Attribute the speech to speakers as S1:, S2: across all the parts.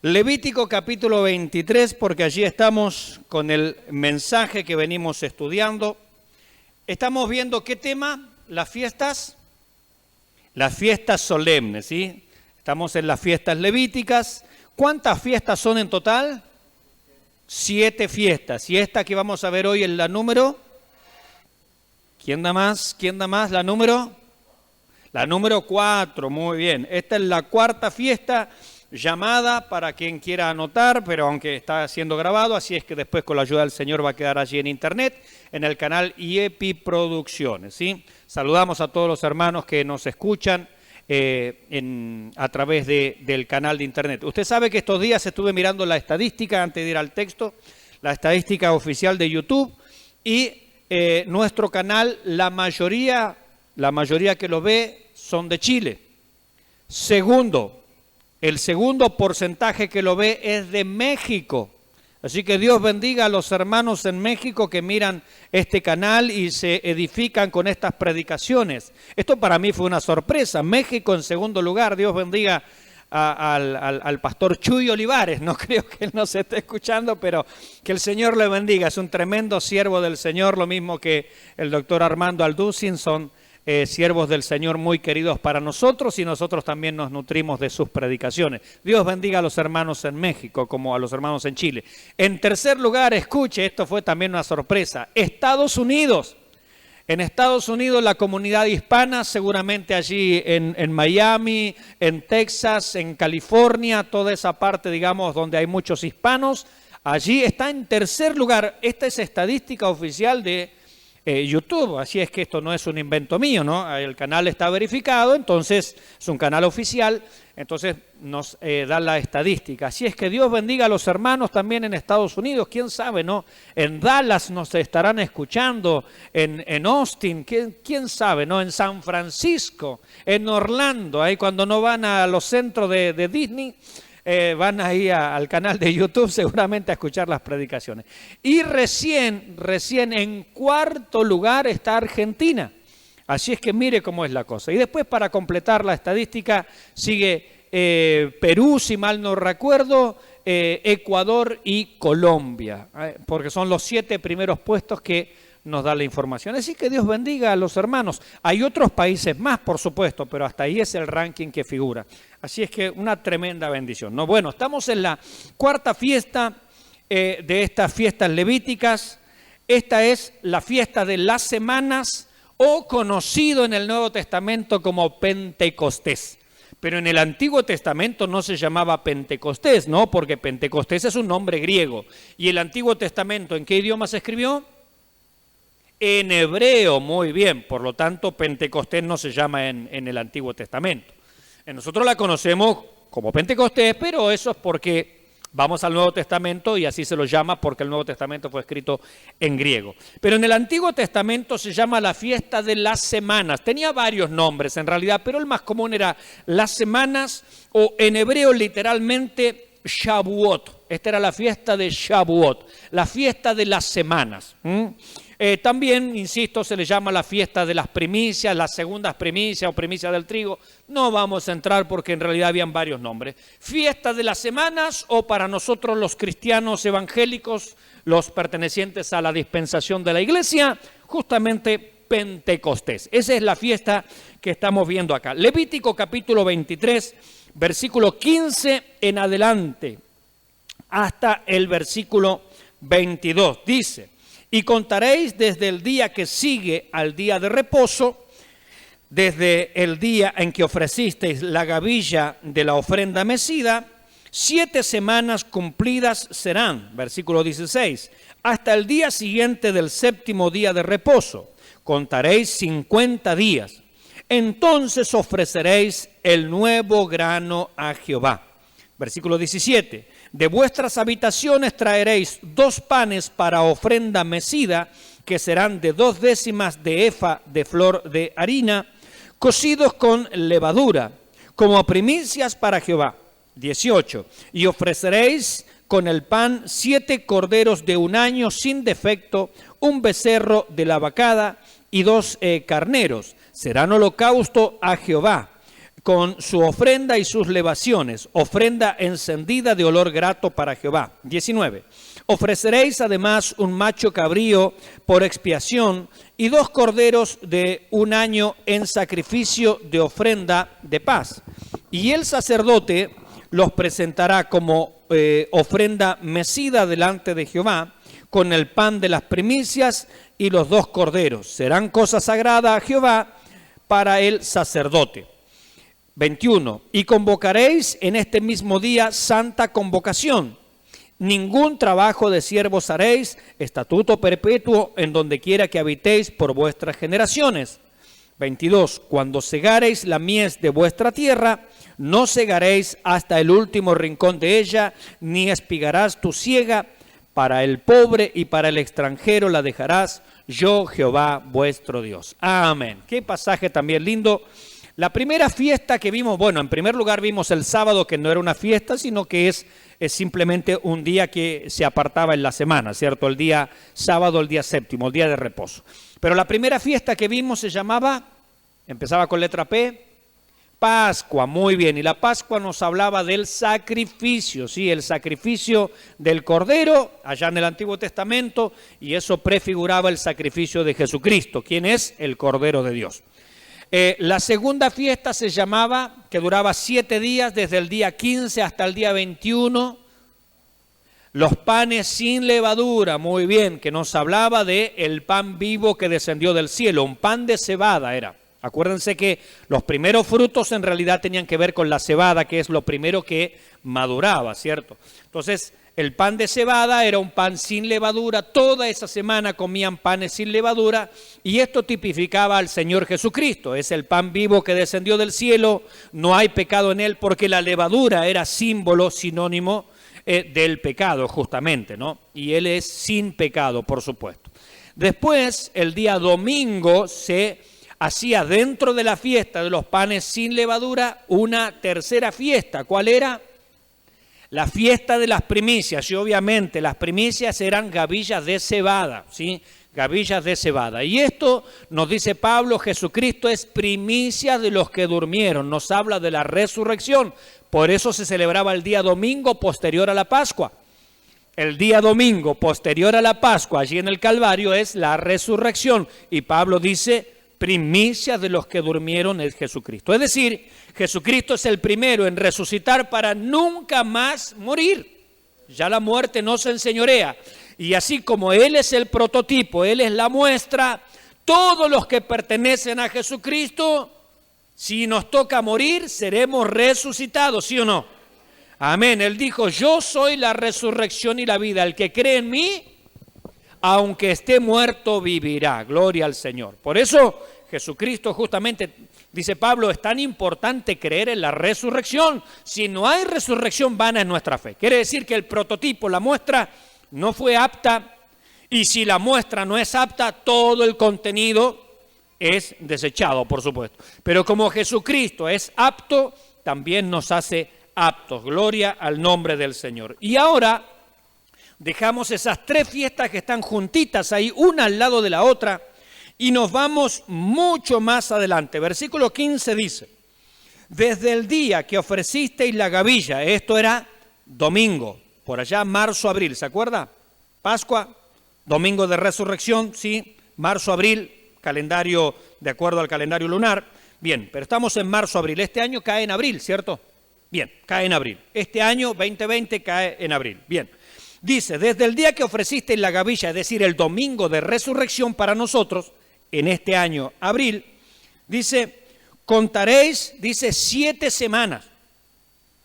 S1: Levítico capítulo 23, porque allí estamos con el mensaje que venimos estudiando. Estamos viendo qué tema, las fiestas solemnes, ¿sí? Estamos en las fiestas levíticas. ¿Cuántas fiestas son en total? 7 fiestas. Y esta que vamos a ver hoy es la número. ¿Quién da más? ¿Quién da más? ¿La número? La número 4, muy bien. Esta es la cuarta fiesta llamada para quien quiera anotar, pero aunque está siendo grabado, así es que después con la ayuda del Señor va a quedar allí en internet, en el canal IEPI Producciones, ¿sí? Saludamos a todos los hermanos que nos escuchan a través del canal de internet. Usted sabe que estos días estuve mirando la estadística, antes de ir al texto, la estadística oficial de YouTube, y nuestro canal, la mayoría que lo ve son de Chile. El segundo porcentaje que lo ve es de México. Así que Dios bendiga a los hermanos en México que miran este canal y se edifican con estas predicaciones. Esto para mí fue una sorpresa. México en segundo lugar. Dios bendiga al pastor Chuy Olivares. No creo que él nos esté escuchando, pero que el Señor le bendiga. Es un tremendo siervo del Señor, lo mismo que el doctor Armando Alducin. Son siervos del Señor muy queridos para nosotros y nosotros también nos nutrimos de sus predicaciones. Dios bendiga a los hermanos en México como a los hermanos en Chile. En tercer lugar, escuche, esto fue también una sorpresa, Estados Unidos. En Estados Unidos la comunidad hispana, seguramente allí en Miami, en Texas, en California, toda esa parte, digamos, donde hay muchos hispanos, allí está en tercer lugar. Esta es estadística oficial de YouTube, así es que esto no es un invento mío, ¿no? El canal está verificado, entonces es un canal oficial, entonces nos da la estadística. Así es que Dios bendiga a los hermanos también en Estados Unidos, quién sabe, ¿no? En Dallas nos estarán escuchando, en Austin, quién sabe, ¿no? En San Francisco, en Orlando, ahí cuando no van a los centros de Disney, van ahí al canal de YouTube seguramente a escuchar las predicaciones. Y recién en cuarto lugar está Argentina. Así es que mire cómo es la cosa. Y después, para completar la estadística, sigue Perú, si mal no recuerdo, Ecuador y Colombia, porque son los 7 primeros puestos que nos da la información. Así que Dios bendiga a los hermanos. Hay otros países más, por supuesto, pero hasta ahí es el ranking que figura. Así es que una tremenda bendición, ¿no? Bueno, estamos en la cuarta fiesta de estas fiestas levíticas. Esta es la fiesta de las semanas, o conocido en el Nuevo Testamento como Pentecostés. Pero en el Antiguo Testamento no se llamaba Pentecostés, ¿no? Porque Pentecostés es un nombre griego. ¿Y el Antiguo Testamento en qué idioma se escribió? En hebreo, muy bien. Por lo tanto, Pentecostés no se llama en el Antiguo Testamento. Nosotros la conocemos como Pentecostés, pero eso es porque vamos al Nuevo Testamento y así se lo llama porque el Nuevo Testamento fue escrito en griego. Pero en el Antiguo Testamento se llama la fiesta de las semanas. Tenía varios nombres en realidad, pero el más común era las semanas, o en hebreo literalmente Shavuot. Esta era la fiesta de Shavuot, la fiesta de las semanas. También, insisto, se le llama la fiesta de las primicias, las segundas primicias o primicias del trigo. No vamos a entrar porque en realidad habían varios nombres. Fiesta de las semanas, o para nosotros los cristianos evangélicos, los pertenecientes a la dispensación de la iglesia, justamente Pentecostés. Esa es la fiesta que estamos viendo acá. Levítico capítulo 23, versículo 15 en adelante, hasta el versículo 22. Dice: y contaréis desde el día que sigue al día de reposo, desde el día en que ofrecisteis la gavilla de la ofrenda mecida, 7 semanas cumplidas serán, versículo 16, hasta el día siguiente del 7º día de reposo. Contaréis 50 días. Entonces ofreceréis el nuevo grano a Jehová. Versículo 17. De vuestras habitaciones traeréis 2 panes para ofrenda mecida, que serán de 2 décimas de efa de flor de harina, cocidos con levadura, como primicias para Jehová. 18. Y ofreceréis con el pan 7 corderos de 1 año sin defecto, 1 becerro de la vacada y 2 carneros. Serán holocausto a Jehová. con su ofrenda y sus libaciones, ofrenda encendida de olor grato para Jehová. 19. Ofreceréis además un macho cabrío por expiación y 2 corderos de 1 año en sacrificio de ofrenda de paz. Y el sacerdote los presentará como ofrenda mecida delante de Jehová, con el pan de las primicias y los 2 corderos. Serán cosa sagrada a Jehová para el sacerdote. 21. Y convocaréis en este mismo día santa convocación. Ningún trabajo de siervos haréis, estatuto perpetuo en donde quiera que habitéis por vuestras generaciones. 22. Cuando segareis la mies de vuestra tierra, no segaréis hasta el último rincón de ella, ni espigarás tu siega. Para el pobre y para el extranjero la dejarás, yo Jehová vuestro Dios. Amén. Qué pasaje también lindo. La primera fiesta que vimos, bueno, en primer lugar vimos el sábado, que no era una fiesta, sino que es simplemente un día que se apartaba en la semana, ¿cierto? El día sábado, el día séptimo, el día de reposo. Pero la primera fiesta que vimos se llamaba, empezaba con letra P, Pascua. Muy bien, y la Pascua nos hablaba del sacrificio, ¿sí? El sacrificio del Cordero, allá en el Antiguo Testamento, y eso prefiguraba el sacrificio de Jesucristo, quien es el Cordero de Dios. La segunda fiesta se llamaba, que duraba 7 días, desde el día 15 hasta el día 21, los panes sin levadura, muy bien, que nos hablaba de el pan vivo que descendió del cielo, un pan de cebada era. Acuérdense que los primeros frutos en realidad tenían que ver con la cebada, que es lo primero que maduraba, ¿cierto? Entonces, el pan de cebada era un pan sin levadura, toda esa semana comían panes sin levadura, y esto tipificaba al Señor Jesucristo. Es el pan vivo que descendió del cielo, no hay pecado en él, porque la levadura era símbolo, sinónimo del pecado justamente, ¿no? Y él es sin pecado, por supuesto. Después, el día domingo se hacía dentro de la fiesta de los panes sin levadura una tercera fiesta. ¿Cuál era? La fiesta de las primicias, y obviamente las primicias eran gavillas de cebada, ¿sí? Gavillas de cebada. Y esto nos dice Pablo, Jesucristo es primicia de los que durmieron, nos habla de la resurrección. Por eso se celebraba el día domingo posterior a la Pascua. El día domingo posterior a la Pascua, allí en el Calvario, es la resurrección. Y Pablo dice, primicia de los que durmieron es Jesucristo. Es decir, Jesucristo es el primero en resucitar para nunca más morir. Ya la muerte no se enseñorea. Y así como Él es el prototipo, Él es la muestra, todos los que pertenecen a Jesucristo, si nos toca morir, seremos resucitados, ¿sí o no? Amén. Él dijo, yo soy la resurrección y la vida. El que cree en mí, aunque esté muerto, vivirá. Gloria al Señor. Por eso Jesucristo justamente, dice Pablo, es tan importante creer en la resurrección. Si no hay resurrección, vana es nuestra fe. Quiere decir que el prototipo, la muestra, no fue apta. Y si la muestra no es apta, todo el contenido es desechado, por supuesto. Pero como Jesucristo es apto, también nos hace aptos. Gloria al nombre del Señor. Y ahora dejamos esas 3 fiestas que están juntitas ahí, una al lado de la otra, y nos vamos mucho más adelante. Versículo 15 dice, desde el día que ofrecisteis la gavilla, esto era domingo, por allá marzo, abril, ¿se acuerda? Pascua, domingo de resurrección, sí, marzo, abril, calendario de acuerdo al calendario lunar. Bien, pero estamos en marzo, abril. Este año cae en abril, ¿cierto? Bien, cae en abril. Este año 2020 cae en abril. Bien. Dice, desde el día que ofrecisteis la gavilla, es decir, el domingo de resurrección para nosotros, en este año, abril, dice, contaréis, dice, 7 semanas.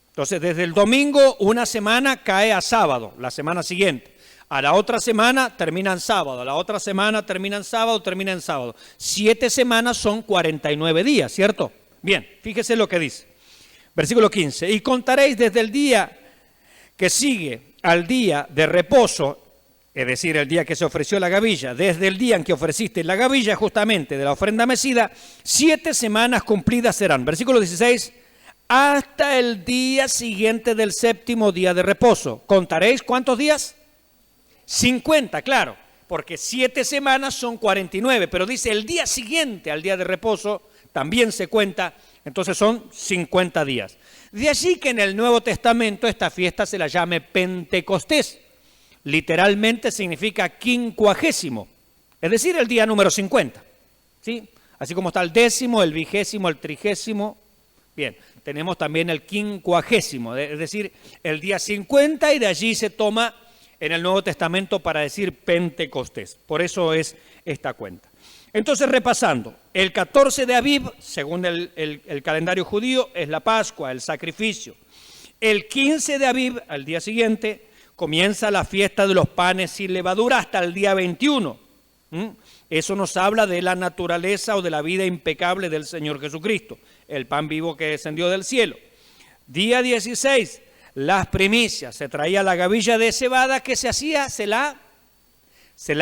S1: Entonces, desde el domingo, una semana cae a sábado, la semana siguiente. A la otra semana termina en sábado, a la otra semana termina en sábado, termina en sábado. 7 semanas son 49 días, ¿cierto? Bien, fíjese lo que dice. Versículo 15, y contaréis desde el día que sigue al día de reposo, es decir, el día que se ofreció la gavilla, desde el día en que ofreciste la gavilla justamente de la ofrenda mecida, 7 semanas cumplidas serán. Versículo 16, hasta el día siguiente del 7º día de reposo. ¿Contaréis cuántos días? 50, claro, porque 7 semanas son 49, pero dice el día siguiente al día de reposo también se cuenta Entonces son 50 días. De allí que en el Nuevo Testamento esta fiesta se la llame Pentecostés. Literalmente significa quincuagésimo, es decir, el día número 50. ¿Sí? Así como está el 10º, el 20º, el 30º. Bien, tenemos también el quincuagésimo, es decir, el día 50, y de allí se toma en el Nuevo Testamento para decir Pentecostés. Por eso es esta cuenta. Entonces, repasando, el 14 de Aviv, según el calendario judío, es la Pascua, el sacrificio. El 15 de Aviv, al día siguiente, comienza la fiesta de los panes sin levadura hasta el día 21. Eso nos habla de la naturaleza o de la vida impecable del Señor Jesucristo, el pan vivo que descendió del cielo. Día 16, las primicias, se traía la gavilla de cebada que se hacía, se la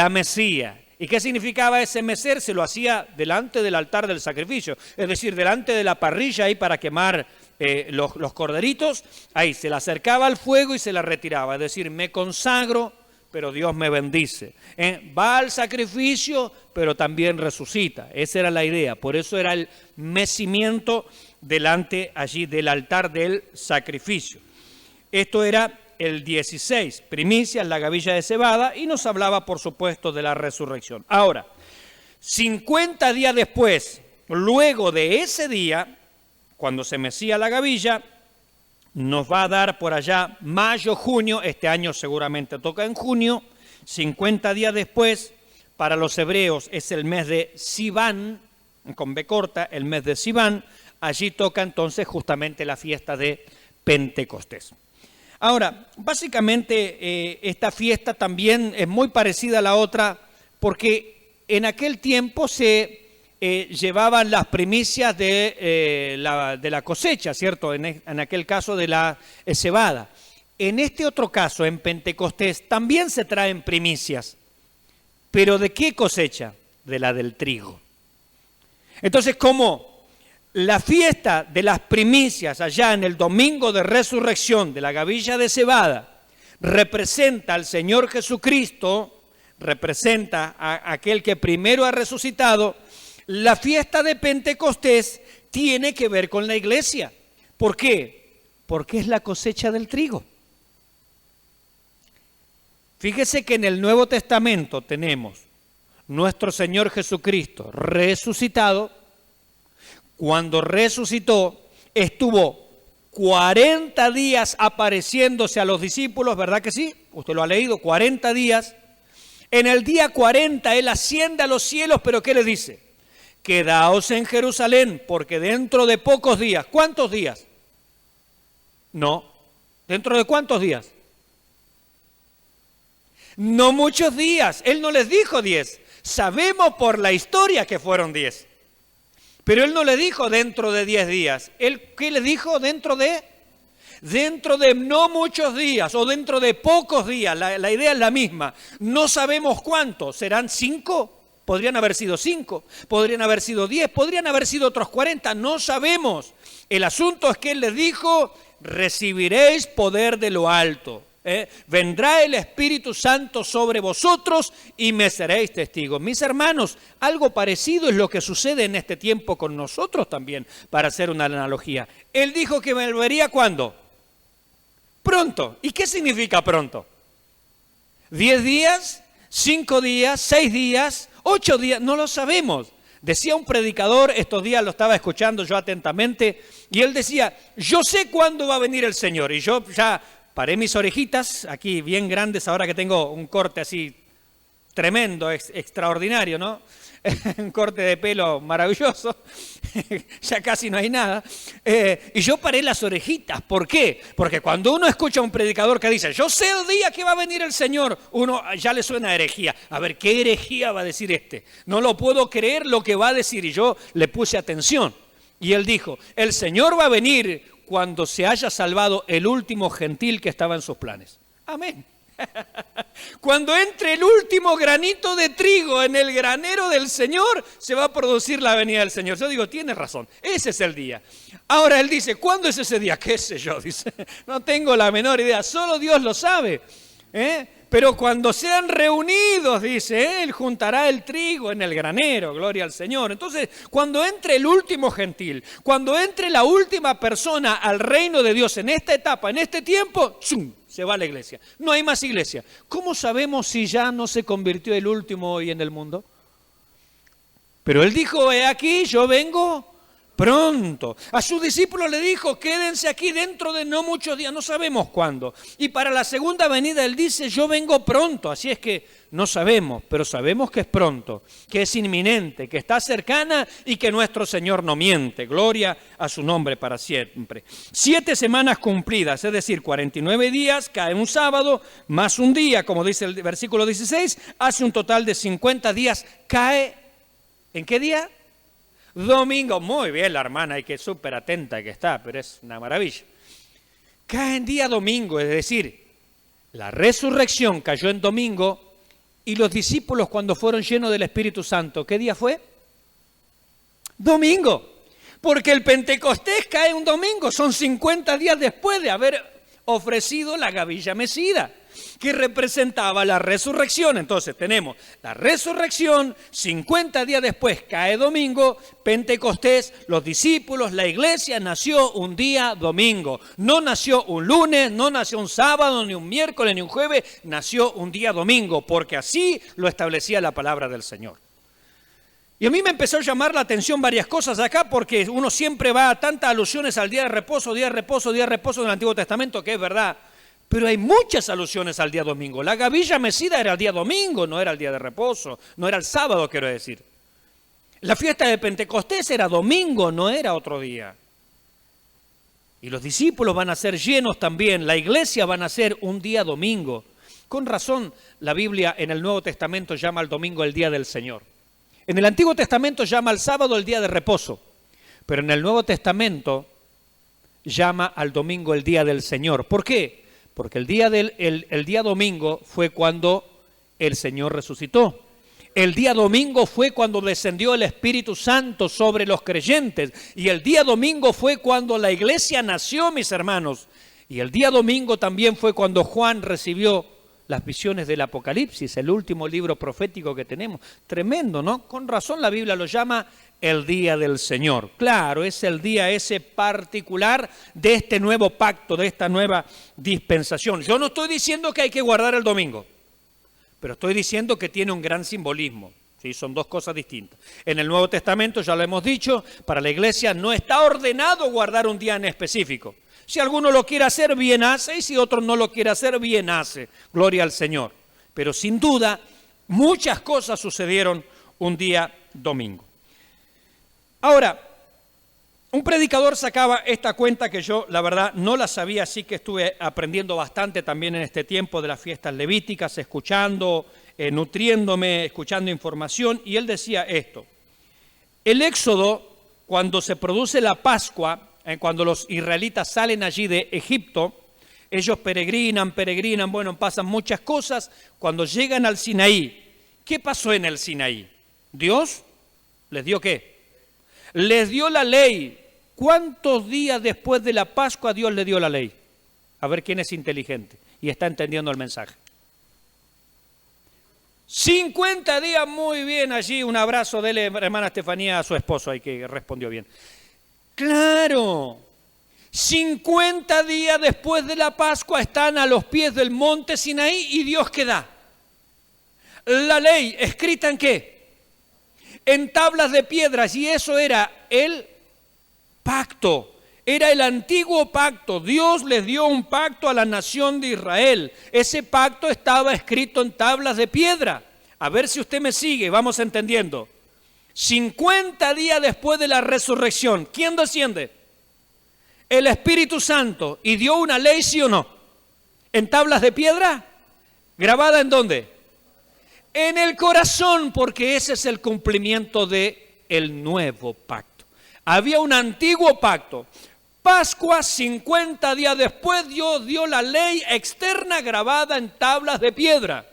S1: mecía. ¿Y qué significaba ese mecer? Se lo hacía delante del altar del sacrificio, es decir, delante de la parrilla ahí para quemar los corderitos, ahí se la acercaba al fuego y se la retiraba, es decir, me consagro, pero Dios me bendice. Va al sacrificio, pero también resucita. Esa era la idea, por eso era el mecimiento delante allí del altar del sacrificio. Esto era el 16, primicias, la gavilla de cebada, y nos hablaba, por supuesto, de la resurrección. Ahora, 50 días después, luego de ese día, cuando se mecía la gavilla, nos va a dar por allá mayo, junio, este año seguramente toca en junio, 50 días después, para los hebreos es el mes de Sivan, con B corta, el mes de Sivan, allí toca entonces justamente la fiesta de Pentecostés. Ahora, básicamente esta fiesta también es muy parecida a la otra porque en aquel tiempo se llevaban las primicias de la cosecha, ¿cierto? En aquel caso de la cebada. En este otro caso, en Pentecostés, también se traen primicias. ¿Pero de qué cosecha? De la del trigo. Entonces, como la fiesta de las primicias allá en el domingo de resurrección de la gavilla de cebada representa al Señor Jesucristo, representa a aquel que primero ha resucitado, la fiesta de Pentecostés tiene que ver con la iglesia. ¿Por qué? Porque es la cosecha del trigo. Fíjese que en el Nuevo Testamento tenemos nuestro Señor Jesucristo resucitado. Cuando resucitó, estuvo 40 días apareciéndose a los discípulos, ¿verdad que sí? Usted lo ha leído, 40 días. En el día 40 Él asciende a los cielos, pero ¿qué le dice? Quedaos en Jerusalén, porque dentro de pocos días, ¿cuántos días? No, ¿dentro de cuántos días? No muchos días, Él no les dijo 10, sabemos por la historia que fueron 10. Pero Él no le dijo dentro de 10 días. ¿Él qué le dijo? Dentro de no muchos días o dentro de pocos días. La idea es la misma. No sabemos cuántos. ¿Serán 5? Podrían haber sido 5. Podrían haber sido 10. Podrían haber sido otros 40. No sabemos. El asunto es que Él les dijo, recibiréis poder de lo alto. Vendrá el Espíritu Santo sobre vosotros y me seréis testigos. Mis hermanos, algo parecido es lo que sucede en este tiempo con nosotros también, para hacer una analogía. Él dijo que volvería ¿cuándo? Pronto. ¿Y qué significa pronto? ¿10 días? ¿5 días? ¿6 días? ¿8 días? No lo sabemos. Decía un predicador, estos días lo estaba escuchando yo atentamente, y él decía, yo sé cuándo va a venir el Señor, y yo ya paré mis orejitas, aquí bien grandes, ahora que tengo un corte así tremendo, extraordinario, ¿no? Un corte de pelo maravilloso, ya casi no hay nada. Y yo paré las orejitas, ¿por qué? Porque cuando uno escucha a un predicador que dice, yo sé el día que va a venir el Señor, uno ya le suena a herejía. A ver, ¿qué herejía va a decir este? No lo puedo creer lo que va a decir, y yo le puse atención. Y él dijo, el Señor va a venir cuando se haya salvado el último gentil que estaba en sus planes. Amén. Cuando entre el último granito de trigo en el granero del Señor, se va a producir la venida del Señor. Yo digo, tienes razón, ese es el día. Ahora él dice, ¿cuándo es ese día? ¿Qué sé yo? Dice, no tengo la menor idea, solo Dios lo sabe. Pero cuando sean reunidos, dice, Él juntará el trigo en el granero, gloria al Señor. Entonces, cuando entre el último gentil, cuando entre la última persona al reino de Dios en esta etapa, en este tiempo, ¡zum!, se va a la iglesia. No hay más iglesia. ¿Cómo sabemos si ya no se convirtió el último hoy en el mundo? Pero Él dijo, he aquí, yo vengo pronto. A sus discípulos le dijo, quédense aquí dentro de no muchos días, no sabemos cuándo. Y para la segunda venida Él dice, yo vengo pronto. Así es que no sabemos, pero sabemos que es pronto, que es inminente, que está cercana y que nuestro Señor no miente. Gloria a su nombre para siempre. 7 semanas cumplidas, es decir, 49 días, cae un sábado, más un día, como dice el versículo 16, hace un total de 50 días, cae, ¿en qué día? Domingo. Muy bien la hermana, y que súper atenta que está, pero es una maravilla. Cae en día domingo, es decir, la resurrección cayó en domingo y los discípulos cuando fueron llenos del Espíritu Santo, ¿qué día fue? Domingo, porque el Pentecostés cae un domingo, son 50 días después de haber ofrecido la gavilla mecida, que representaba la resurrección. Entonces tenemos la resurrección, 50 días después cae domingo, Pentecostés, los discípulos, la iglesia nació un día domingo. No nació un lunes, no nació un sábado, ni un miércoles, ni un jueves, nació un día domingo, porque así lo establecía la palabra del Señor. Y a mí me empezó a llamar la atención varias cosas acá, porque uno siempre va a tantas alusiones al día de reposo, día de reposo, día de reposo del Antiguo Testamento, que es verdad. Pero hay muchas alusiones al día domingo. La gavilla mecida era el día domingo, no era el día de reposo, no era el sábado, quiero decir. La fiesta de Pentecostés era domingo, no era otro día. Y los discípulos van a ser llenos también, la iglesia van a ser un día domingo. Con razón, la Biblia en el Nuevo Testamento llama al domingo el día del Señor. En el Antiguo Testamento llama al sábado el día de reposo, pero en el Nuevo Testamento llama al domingo el día del Señor. ¿Por qué? Porque el día domingo fue cuando el Señor resucitó. El día domingo fue cuando descendió el Espíritu Santo sobre los creyentes. Y el día domingo fue cuando la iglesia nació, mis hermanos. Y el día domingo también fue cuando Juan recibió las visiones del Apocalipsis, el último libro profético que tenemos. Tremendo, ¿no? Con razón la Biblia lo llama el día del Señor. Claro, es el día ese particular de este nuevo pacto, de esta nueva dispensación. Yo no estoy diciendo que hay que guardar el domingo, pero estoy diciendo que tiene un gran simbolismo. ¿Sí? Son dos cosas distintas. En el Nuevo Testamento, ya lo hemos dicho, para la iglesia no está ordenado guardar un día en específico. Si alguno lo quiere hacer, bien hace, y si otro no lo quiere hacer, bien hace. Gloria al Señor. Pero sin duda, muchas cosas sucedieron un día domingo. Ahora, un predicador sacaba esta cuenta que yo, la verdad, no la sabía, así que estuve aprendiendo bastante también en este tiempo de las fiestas levíticas, escuchando, nutriéndome, escuchando información, y él decía esto: el Éxodo, cuando se produce la Pascua, cuando los israelitas salen allí de Egipto, ellos peregrinan, bueno, pasan muchas cosas. Cuando llegan al Sinaí, ¿qué pasó en el Sinaí? Dios les dio ¿qué? Les dio la ley. ¿Cuántos días después de la Pascua Dios le dio la ley? A ver quién es inteligente y está entendiendo el mensaje. 50 días, muy bien allí. Un abrazo de la hermana Estefanía a su esposo, ahí que respondió bien. Claro, 50 días después de la Pascua están a los pies del monte Sinaí y Dios ¿qué da? La ley, ¿escrita en qué? En tablas de piedras, y eso era el pacto, era el antiguo pacto. Dios les dio un pacto a la nación de Israel. Ese pacto estaba escrito en tablas de piedra. A ver si usted me sigue, vamos entendiendo. 50 días después de la resurrección, ¿quién desciende? El Espíritu Santo, y dio una ley, ¿sí o no? ¿En tablas de piedra? ¿Grabada en dónde? En el corazón, porque ese es el cumplimiento del nuevo pacto. Había un antiguo pacto. Pascua, 50 días después, Dios dio la ley externa grabada en tablas de piedra.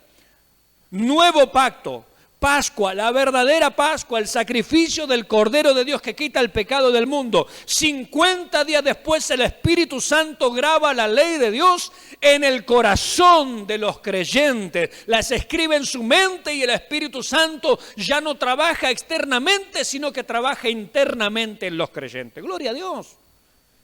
S1: Nuevo pacto. Pascua, la verdadera Pascua, el sacrificio del Cordero de Dios que quita el pecado del mundo. 50 días después el Espíritu Santo graba la ley de Dios en el corazón de los creyentes. Las escribe en su mente y el Espíritu Santo ya no trabaja externamente, sino que trabaja internamente en los creyentes. Gloria a Dios.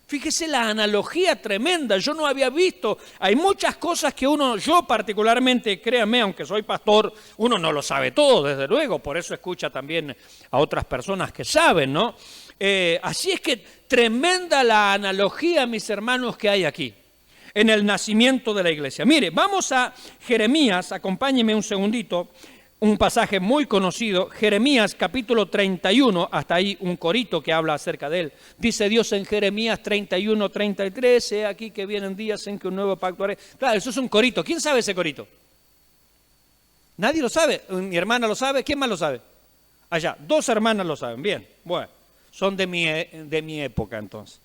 S1: Fíjese la analogía tremenda, yo no había visto, hay muchas cosas que yo particularmente, créanme, aunque soy pastor, uno no lo sabe todo, desde luego, por eso escucha también a otras personas que saben, ¿no? Así es que tremenda la analogía, mis hermanos, que hay aquí, en el nacimiento de la iglesia. Mire, vamos a Jeremías, acompáñenme un segundito. Un pasaje muy conocido, Jeremías capítulo 31, hasta ahí un corito que habla acerca de él. Dice Dios en Jeremías 31, 33, he aquí que vienen días en que un nuevo pacto haré. Claro, eso es un corito. ¿Quién sabe ese corito? Nadie lo sabe. Mi hermana lo sabe. ¿Quién más lo sabe? Allá, 2 hermanas lo saben. Bien, bueno, son de mi época entonces.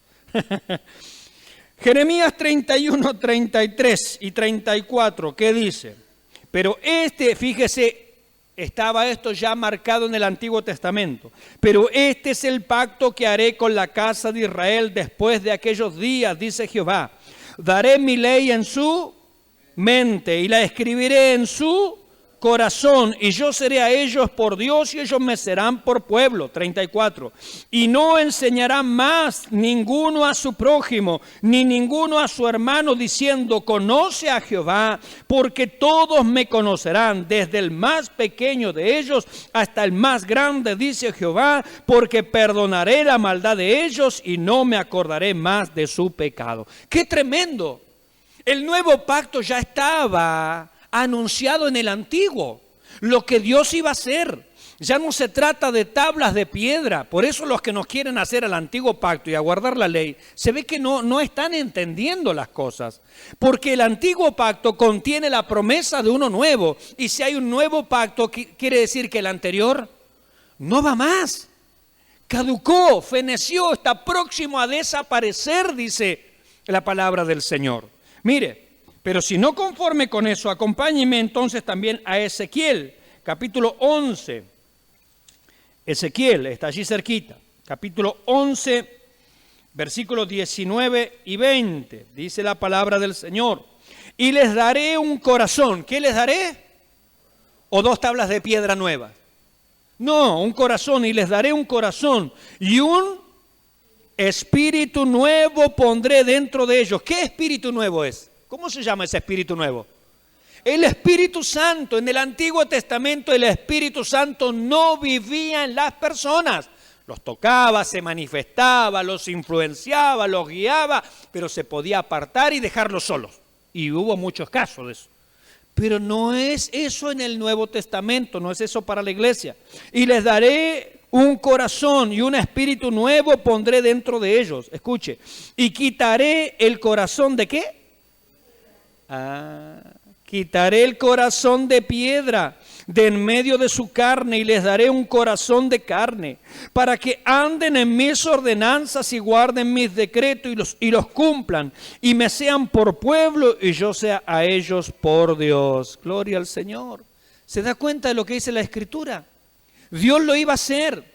S1: Jeremías 31, 33 y 34, ¿qué dice? Pero fíjese, estaba esto ya marcado en el Antiguo Testamento. Pero este es el pacto que haré con la casa de Israel después de aquellos días, dice Jehová. Daré mi ley en su mente y la escribiré en su corazón, y yo seré a ellos por Dios y ellos me serán por pueblo. 34. Y no enseñará más ninguno a su prójimo, ni ninguno a su hermano, diciendo, conoce a Jehová, porque todos me conocerán, desde el más pequeño de ellos hasta el más grande, dice Jehová, porque perdonaré la maldad de ellos y no me acordaré más de su pecado. ¡Qué tremendo! El nuevo pacto ya estaba anunciado en el antiguo, lo que Dios iba a hacer. Ya no se trata de tablas de piedra. Por eso los que nos quieren hacer al antiguo pacto y a guardar la ley, se ve que no están entendiendo las cosas. Porque el antiguo pacto contiene la promesa de uno nuevo. Y si hay un nuevo pacto, quiere decir que el anterior no va más. Caducó, feneció, está próximo a desaparecer, dice la palabra del Señor. Mire, pero si no conforme con eso, acompáñeme entonces también a Ezequiel, capítulo 11. Ezequiel está allí cerquita, capítulo 11, versículos 19 y 20. Dice la palabra del Señor. Y les daré un corazón. ¿Qué les daré? ¿O 2 tablas de piedra nuevas? No, un corazón. Y les daré un corazón y un espíritu nuevo pondré dentro de ellos. ¿Qué espíritu nuevo es? ¿Cómo se llama ese Espíritu Nuevo? El Espíritu Santo. En el Antiguo Testamento el Espíritu Santo no vivía en las personas. Los tocaba, se manifestaba, los influenciaba, los guiaba, pero se podía apartar y dejarlos solos. Y hubo muchos casos de eso. Pero no es eso en el Nuevo Testamento, no es eso para la iglesia. Y les daré un corazón y un espíritu nuevo pondré dentro de ellos. Escuche, y quitaré el corazón ¿de qué? Quitaré el corazón de piedra de en medio de su carne y les daré un corazón de carne para que anden en mis ordenanzas y guarden mis decretos y los cumplan y me sean por pueblo y yo sea a ellos por Dios. Gloria al Señor. ¿Se da cuenta de lo que dice la Escritura? Dios lo iba a hacer.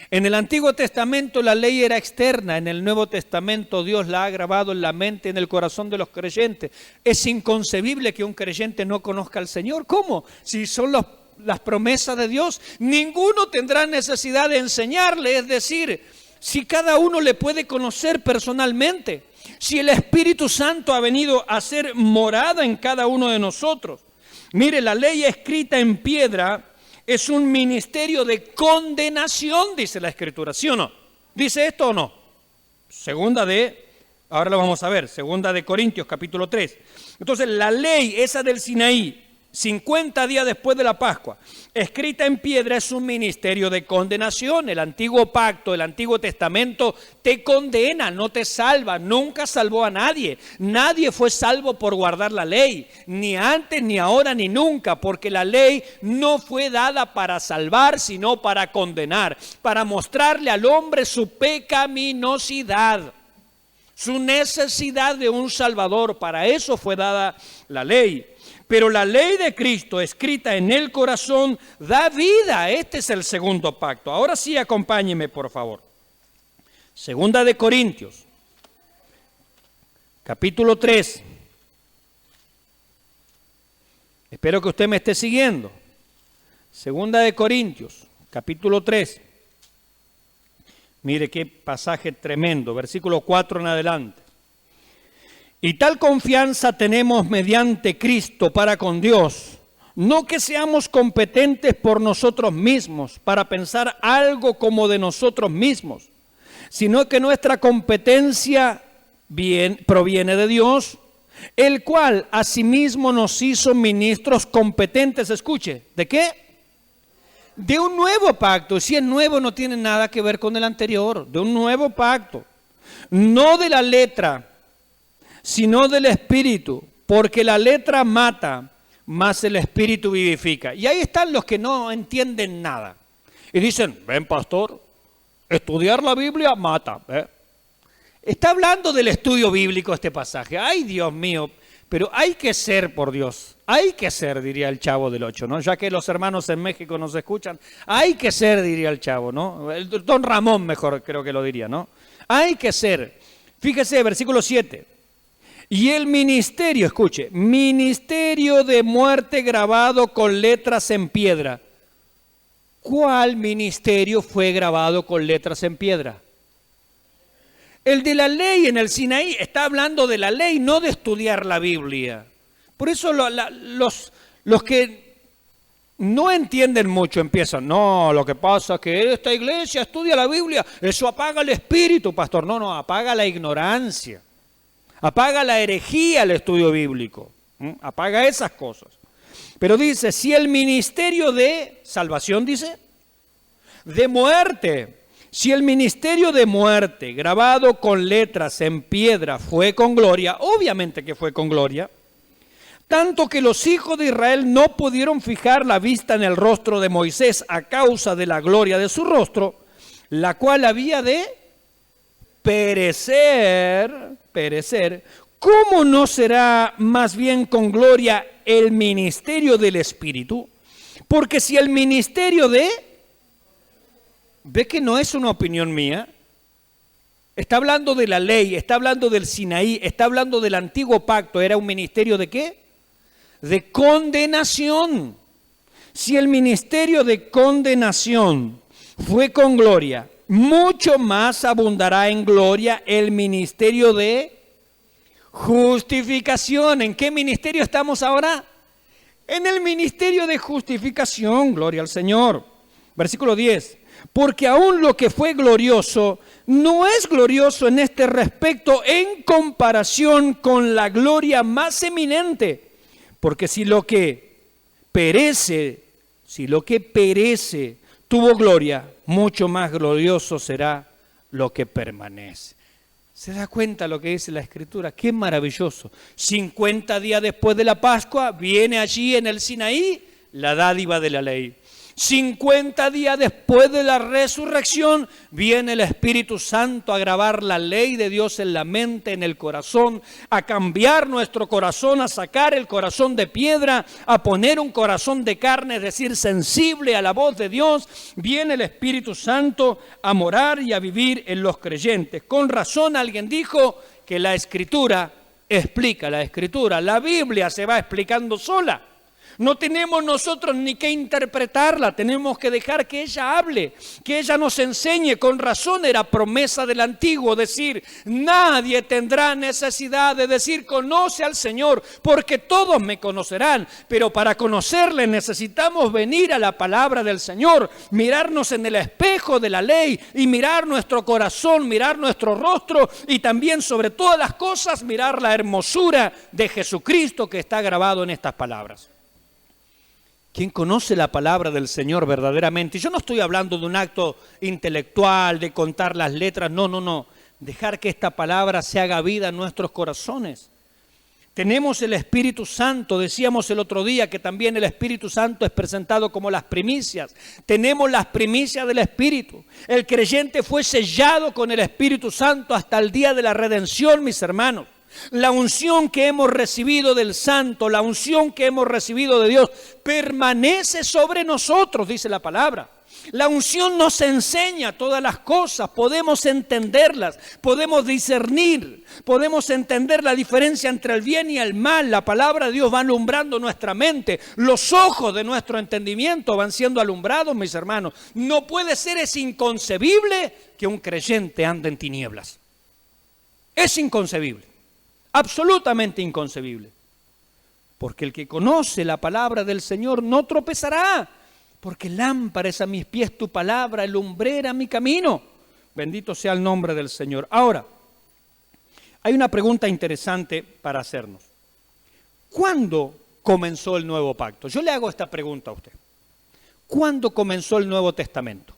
S1: En el Antiguo Testamento la ley era externa, en el Nuevo Testamento Dios la ha grabado en la mente, en el corazón de los creyentes. Es inconcebible que un creyente no conozca al Señor. ¿Cómo? Si son las promesas de Dios, ninguno tendrá necesidad de enseñarle, es decir, si cada uno le puede conocer personalmente, si el Espíritu Santo ha venido a ser morada en cada uno de nosotros. Mire, la ley escrita en piedra es un ministerio de condenación, dice la Escritura, ¿sí o no? ¿Dice esto o no? Ahora lo vamos a ver, segunda de Corintios, capítulo 3. Entonces, la ley esa del Sinaí, 50 días después de la Pascua, escrita en piedra, es un ministerio de condenación. El antiguo pacto, el Antiguo Testamento te condena, no te salva, nunca salvó a nadie. Nadie fue salvo por guardar la ley, ni antes, ni ahora, ni nunca, porque la ley no fue dada para salvar, sino para condenar, para mostrarle al hombre su pecaminosidad. su necesidad de un Salvador. Para eso fue dada la ley. Pero la ley de Cristo escrita en el corazón da vida. Este es el segundo pacto. Ahora sí, acompáñeme, por favor. Segunda de Corintios, capítulo 3. Espero que usted me esté siguiendo. Segunda de Corintios, capítulo 3. Mire qué pasaje tremendo, versículo 4 en adelante. Y tal confianza tenemos mediante Cristo para con Dios, no que seamos competentes por nosotros mismos para pensar algo como de nosotros mismos, sino que nuestra competencia proviene de Dios, el cual asimismo nos hizo ministros competentes. Escuche, ¿de qué? De un nuevo pacto. Si es nuevo, no tiene nada que ver con el anterior. De un nuevo pacto, no de la letra, sino del Espíritu, porque la letra mata, mas el Espíritu vivifica. Y ahí están los que no entienden nada y dicen: ven, pastor, estudiar la Biblia mata. Está hablando del estudio bíblico este pasaje. Ay, Dios mío, pero hay que ser, por Dios, hay que ser, diría el Chavo del 8, ¿no? Ya que los hermanos en México nos escuchan, hay que ser, diría el Chavo, ¿no? El don Ramón mejor creo que lo diría, ¿no? Hay que ser. Fíjese, versículo 7. Y el ministerio, escuche, ministerio de muerte grabado con letras en piedra. ¿Cuál ministerio fue grabado con letras en piedra? El de la ley en el Sinaí. Está hablando de la ley, no de estudiar la Biblia. Por eso los que no entienden mucho empiezan: no, lo que pasa es que esta iglesia estudia la Biblia, eso apaga el espíritu, pastor. No, apaga la ignorancia. Apaga la herejía el estudio bíblico. Apaga esas cosas. Pero dice, si el ministerio de salvación, dice, de muerte, si el ministerio de muerte grabado con letras en piedra fue con gloria, obviamente que fue con gloria, tanto que los hijos de Israel no pudieron fijar la vista en el rostro de Moisés a causa de la gloria de su rostro, la cual había de perecer, ¿cómo no será más bien con gloria el ministerio del Espíritu? Porque si el ministerio ve que no es una opinión mía, está hablando de la ley, está hablando del Sinaí, está hablando del antiguo pacto. ¿Era un ministerio de qué? De condenación. Si el ministerio de condenación fue con gloria, mucho más abundará en gloria el ministerio de justificación. ¿En qué ministerio estamos ahora? En el ministerio de justificación, gloria al Señor. Versículo 10. Porque aún lo que fue glorioso no es glorioso en este respecto en comparación con la gloria más eminente. Porque si lo que perece tuvo gloria, mucho más glorioso será lo que permanece. ¿Se da cuenta lo que dice la Escritura? ¡Qué maravilloso! 50 días después de la Pascua viene allí en el Sinaí la dádiva de la ley. 50 días después de la resurrección viene el Espíritu Santo a grabar la ley de Dios en la mente, en el corazón, a cambiar nuestro corazón, a sacar el corazón de piedra, a poner un corazón de carne, es decir, sensible a la voz de Dios. Viene el Espíritu Santo a morar y a vivir en los creyentes. Con razón alguien dijo que la Escritura explica la Escritura. La Biblia se va explicando sola. No tenemos nosotros ni que interpretarla, tenemos que dejar que ella hable, que ella nos enseñe. Con razón era promesa del antiguo decir: nadie tendrá necesidad de decir conoce al Señor, porque todos me conocerán. Pero para conocerle necesitamos venir a la palabra del Señor, mirarnos en el espejo de la ley y mirar nuestro corazón, mirar nuestro rostro y también sobre todas las cosas mirar la hermosura de Jesucristo que está grabado en estas palabras. ¿Quién conoce la palabra del Señor verdaderamente? Y yo no estoy hablando de un acto intelectual, de contar las letras, no. Dejar que esta palabra se haga vida en nuestros corazones. Tenemos el Espíritu Santo, decíamos el otro día que también el Espíritu Santo es presentado como las primicias. Tenemos las primicias del Espíritu. El creyente fue sellado con el Espíritu Santo hasta el día de la redención, mis hermanos. La unción que hemos recibido del Santo, la unción que hemos recibido de Dios, permanece sobre nosotros, dice la palabra. La unción nos enseña todas las cosas, podemos entenderlas, podemos discernir, podemos entender la diferencia entre el bien y el mal. La palabra de Dios va alumbrando nuestra mente, los ojos de nuestro entendimiento van siendo alumbrados, mis hermanos. No puede ser, es inconcebible que un creyente ande en tinieblas. Es inconcebible, absolutamente inconcebible. Porque el que conoce la palabra del Señor no tropezará. Porque lámpara es a mis pies tu palabra, lumbrera mi camino. Bendito sea el nombre del Señor. Ahora, hay una pregunta interesante para hacernos. ¿Cuándo comenzó el nuevo pacto? Yo le hago esta pregunta a usted. ¿Cuándo comenzó el Nuevo Testamento?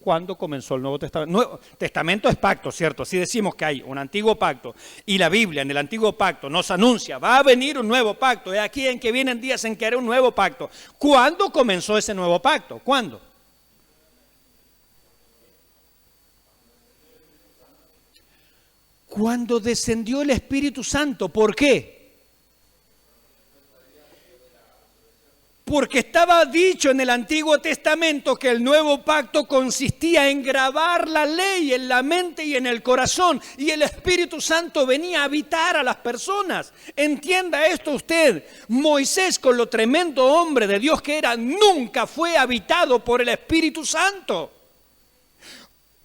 S1: ¿Cuándo comenzó el Nuevo Testamento? Nuevo Testamento es pacto, ¿cierto? Si decimos que hay un antiguo pacto y la Biblia en el antiguo pacto nos anuncia, va a venir un nuevo pacto, es aquí en que vienen días en que hará un nuevo pacto. ¿Cuándo comenzó ese nuevo pacto? ¿Cuándo? Cuando descendió el Espíritu Santo. ¿Por qué? Porque estaba dicho en el Antiguo Testamento que el nuevo pacto consistía en grabar la ley en la mente y en el corazón, y el Espíritu Santo venía a habitar a las personas. Entienda esto usted, Moisés, con lo tremendo hombre de Dios que era, nunca fue habitado por el Espíritu Santo.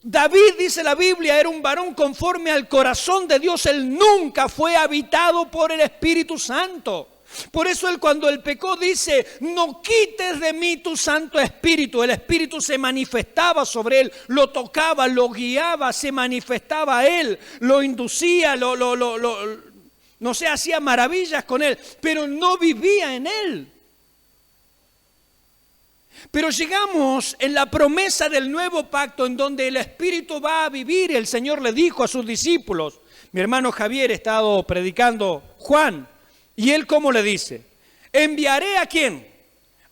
S1: David, dice la Biblia, era un varón conforme al corazón de Dios, él nunca fue habitado por el Espíritu Santo. Por eso él, cuando él pecó, dice, no quites de mí tu Santo Espíritu. El Espíritu se manifestaba sobre él, lo tocaba, lo guiaba, se manifestaba a él, lo inducía, no sé, hacía maravillas con él, pero no vivía en él. Pero llegamos en la promesa del nuevo pacto en donde el Espíritu va a vivir. El Señor le dijo a sus discípulos, mi hermano Javier ha estado predicando Juan, y él ¿cómo le dice? Enviaré ¿a quién?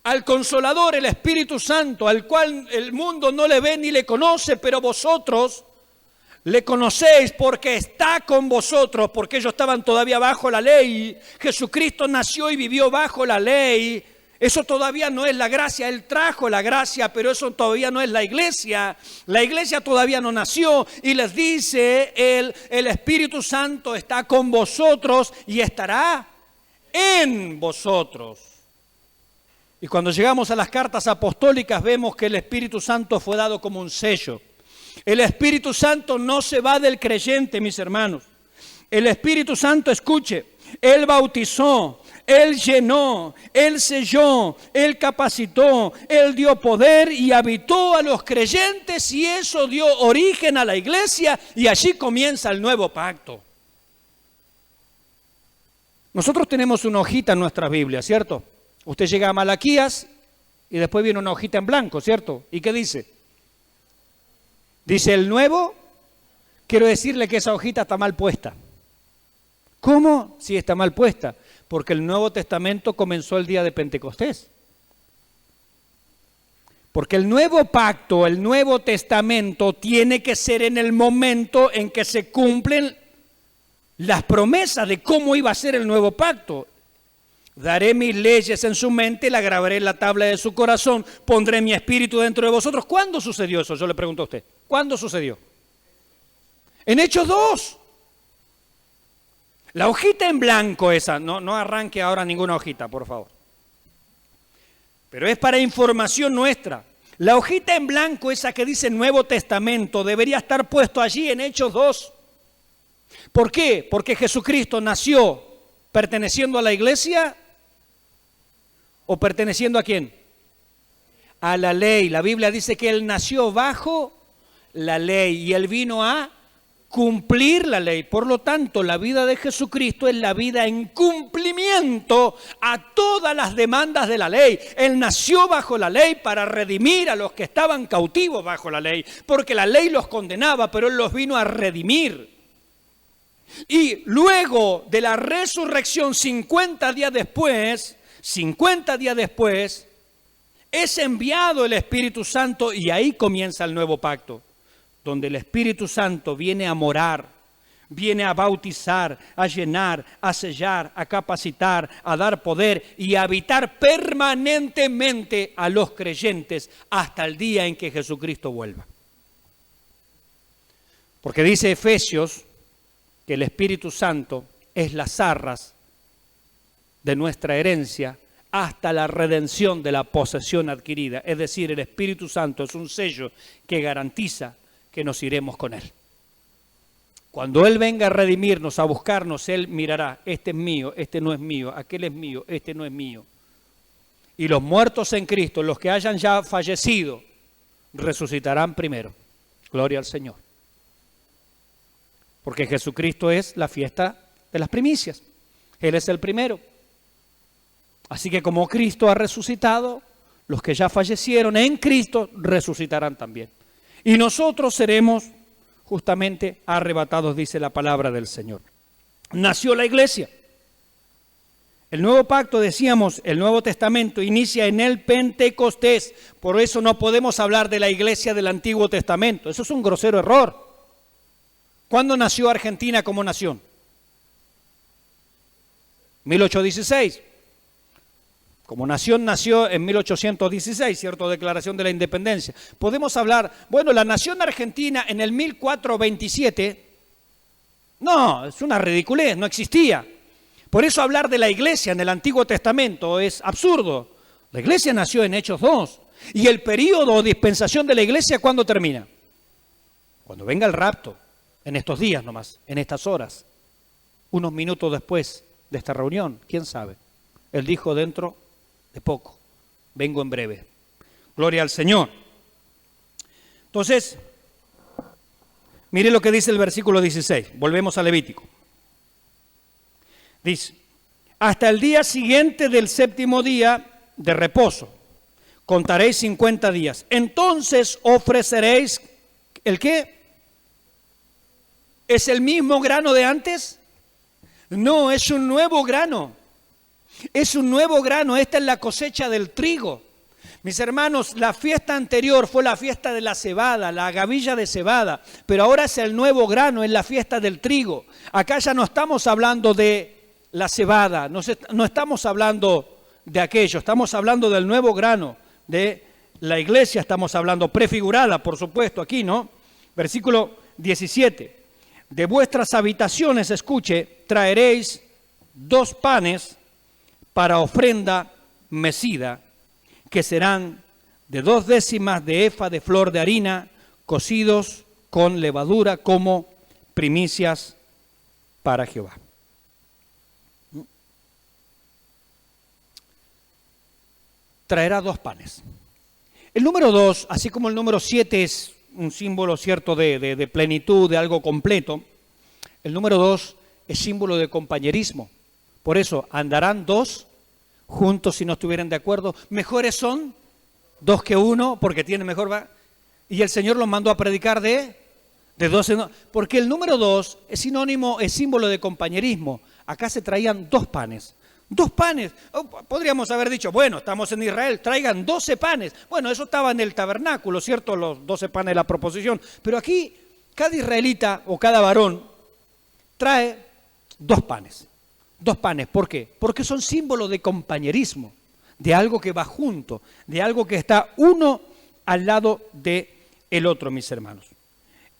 S1: Al Consolador, el Espíritu Santo, al cual el mundo no le ve ni le conoce, pero vosotros le conocéis porque está con vosotros, porque ellos estaban todavía bajo la ley. Jesucristo nació y vivió bajo la ley. Eso todavía no es la gracia, Él trajo la gracia, pero eso todavía no es la iglesia. La iglesia todavía no nació y les dice, el Espíritu Santo está con vosotros y estará en vosotros. Y cuando llegamos a las cartas apostólicas vemos que el Espíritu Santo fue dado como un sello. El Espíritu Santo no se va del creyente, mis hermanos. El Espíritu Santo, escuche, Él bautizó, Él llenó, Él selló, Él capacitó, Él dio poder y habitó a los creyentes, y eso dio origen a la iglesia, y allí comienza el nuevo pacto. Nosotros tenemos una hojita en nuestra Biblia, ¿cierto? Usted llega a Malaquías y después viene una hojita en blanco, ¿cierto? ¿Y qué dice? Dice el nuevo. Quiero decirle que esa hojita está mal puesta. ¿Cómo? Sí, está mal puesta, porque el Nuevo Testamento comenzó el día de Pentecostés. Porque el nuevo pacto, el Nuevo Testamento tiene que ser en el momento en que se cumplen las promesas de cómo iba a ser el nuevo pacto. Daré mis leyes en su mente, la grabaré en la tabla de su corazón, pondré mi espíritu dentro de vosotros. ¿Cuándo sucedió eso? Yo le pregunto a usted. ¿Cuándo sucedió? En Hechos 2. La hojita en blanco esa, no arranque ahora ninguna hojita, por favor. Pero es para información nuestra. La hojita en blanco esa que dice Nuevo Testamento debería estar puesto allí en Hechos 2. ¿Por qué? Porque Jesucristo nació perteneciendo a la iglesia o perteneciendo ¿a quién? A la ley. La Biblia dice que Él nació bajo la ley y Él vino a cumplir la ley. Por lo tanto, la vida de Jesucristo es la vida en cumplimiento a todas las demandas de la ley. Él nació bajo la ley para redimir a los que estaban cautivos bajo la ley, porque la ley los condenaba, pero Él los vino a redimir. Y luego de la resurrección, 50 días después, es enviado el Espíritu Santo y ahí comienza el nuevo pacto, donde el Espíritu Santo viene a morar, viene a bautizar, a llenar, a sellar, a capacitar, a dar poder y a habitar permanentemente a los creyentes hasta el día en que Jesucristo vuelva. Porque dice Efesios que el Espíritu Santo es las arras de nuestra herencia hasta la redención de la posesión adquirida. Es decir, el Espíritu Santo es un sello que garantiza que nos iremos con Él. Cuando Él venga a redimirnos, a buscarnos, Él mirará, este es mío, este no es mío, aquel es mío, este no es mío. Y los muertos en Cristo, los que hayan ya fallecido, resucitarán primero. Gloria al Señor. Porque Jesucristo es la fiesta de las primicias. Él es el primero. Así que como Cristo ha resucitado, los que ya fallecieron en Cristo resucitarán también. Y nosotros seremos justamente arrebatados, dice la palabra del Señor. Nació la iglesia. El nuevo pacto, decíamos, el Nuevo Testamento inicia en el Pentecostés. Por eso no podemos hablar de la iglesia del Antiguo Testamento. Eso es un grosero error. ¿Cuándo nació Argentina como nación? 1816. Como nación nació en 1816, ¿cierto? Declaración de la Independencia. Podemos hablar, bueno, la nación argentina en el 1427, no, es una ridiculez, no existía. Por eso hablar de la iglesia en el Antiguo Testamento es absurdo. La iglesia nació en Hechos 2. ¿Y el periodo o dispensación de la iglesia cuándo termina? Cuando venga el rapto, en estos días nomás, en estas horas, unos minutos después de esta reunión, quién sabe. Él dijo dentro de poco, vengo en breve. Gloria al Señor. Entonces, mire lo que dice el versículo 16. Volvemos a Levítico. Dice, hasta el día siguiente del séptimo día de reposo, contaréis 50 días. Entonces ofreceréis, ¿el qué? ¿Es el mismo grano de antes? No, es un nuevo grano. Es un nuevo grano, esta es la cosecha del trigo. Mis hermanos, la fiesta anterior fue la fiesta de la cebada, la gavilla de cebada, pero ahora es el nuevo grano, es la fiesta del trigo. Acá ya no estamos hablando de la cebada, no estamos hablando de aquello, estamos hablando del nuevo grano, de la iglesia estamos hablando, prefigurada por supuesto aquí, ¿no? Versículo 17, de vuestras habitaciones, escuche, traeréis 2 panes para ofrenda mecida, que serán de 2 décimas de efa de flor de harina, cocidos con levadura como primicias para Jehová. Traerá 2 panes. El número 2, así como el número 7 es un símbolo cierto de plenitud, de algo completo, el número 2 es símbolo de compañerismo. Por eso, andarán 2 juntos si no estuvieran de acuerdo. Mejores son 2 que 1 porque tienen mejor... Y el Señor los mandó a predicar de 2 en 2. Porque el número 2 es sinónimo, es símbolo de compañerismo. Acá se traían 2 panes. 2 panes. Podríamos haber dicho, bueno, estamos en Israel, traigan 12 panes. Bueno, eso estaba en el tabernáculo, ¿cierto? Los 12 panes de la proposición. Pero aquí, cada israelita o cada varón trae 2 panes. 2 panes, ¿por qué? Porque son símbolos de compañerismo, de algo que va junto, de algo que está uno al lado del otro, mis hermanos.